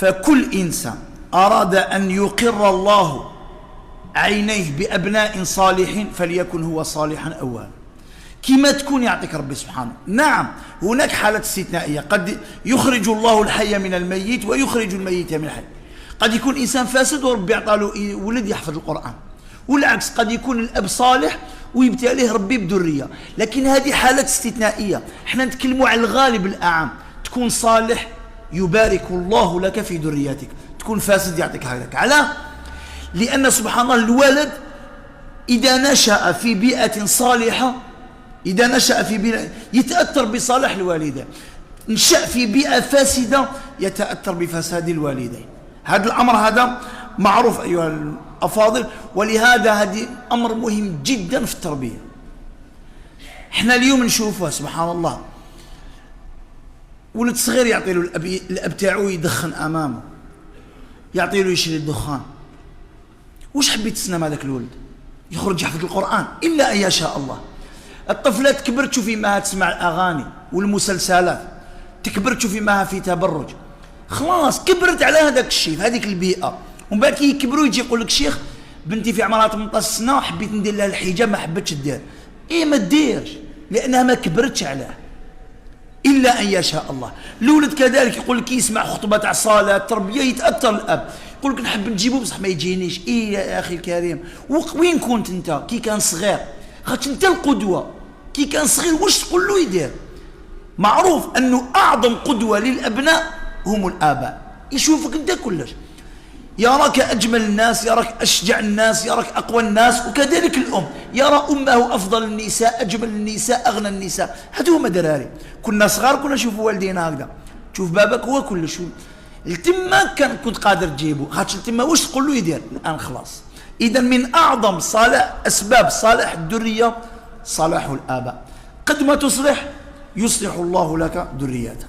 فكل إنسان أراد أن يقر الله عينيه بأبناء صالحين فليكن هو صالحا أولا. كما تكون يعطيك ربي سبحانه. نعم هناك حالة استثنائية، قد يخرج الله الحي من الميت ويخرج الميت من الحي. قد يكون إنسان فاسد وربي يعطى له ولد يحفظ القرآن، والعكس قد يكون الأب صالح ويبتليه ربي بذرية، لكن هذه حالة استثنائية. احنا نتكلموا على الغالب الأعم، تكون صالح يبارك الله لك في ذريتك، تكون فاسد يعطيك هكذاك. علاه؟ لأن سبحان الله الولد إذا نشأ في بيئة صالحة، إذا نشأ في بيئة يتأثر بصالح الوالدين، نشأ في بيئة فاسدة يتأثر بفساد الوالدين. هذا الأمر هذا معروف أيها الأفاضل، ولهذا هذا أمر مهم جدا في التربية. احنا اليوم نشوفها سبحان الله، ولد صغير يعطي له الأب تاعو يدخن أمامه، يعطي له يشري الدخان. واش حبيت تسنى مع ذاك الولد؟ يخرج يحفظ القرآن إلا أن يشاء الله. الطفلة تكبر تشوفي معها تسمع الأغاني والمسلسلات، تكبر تشوفي معها في تبرج، خلاص كبرت على هذاك الشيء في هذيك البيئة. ومن بعد كي يكبروا يجي يقول لك شيخ بنتي في عمرها 18 سنة حبيت ندير لها الحجاب ما حبتش دير. إيه ما ديرش، لأنها ما كبرتش عليه إلا أن يشاء الله. الولد كذلك يقول لك يسمع خطبة تاع الصلاة التربية يتأثر الأب، يقول لك نحب نجيبه بصح ما يجينيش. إيه يا أخي الكريم، وين كنت أنت كي كان صغير؟ خاطر أنت القدوة. كي كان صغير واش تقول له يدير؟ معروف أنه أعظم قدوة للأبناء هم الآباء. يشوفك أنت كلش، يراك أجمل الناس، يراك أشجع الناس، يراك أقوى الناس. وكذلك الأم، يرى أمه أفضل النساء، أجمل النساء، أغنى النساء. هادو هما دراري. كنا صغار كنا نشوفوا والدينا هكذا، تشوف بابك هو كلش. التما كنت قادر تجيبه، خاطر التما واش تقول له يدير. الآن خلاص. إذا من أعظم أسباب صالح الذرية صلاح الآباء. قد ما تصلح يصلح الله لك ذريتك.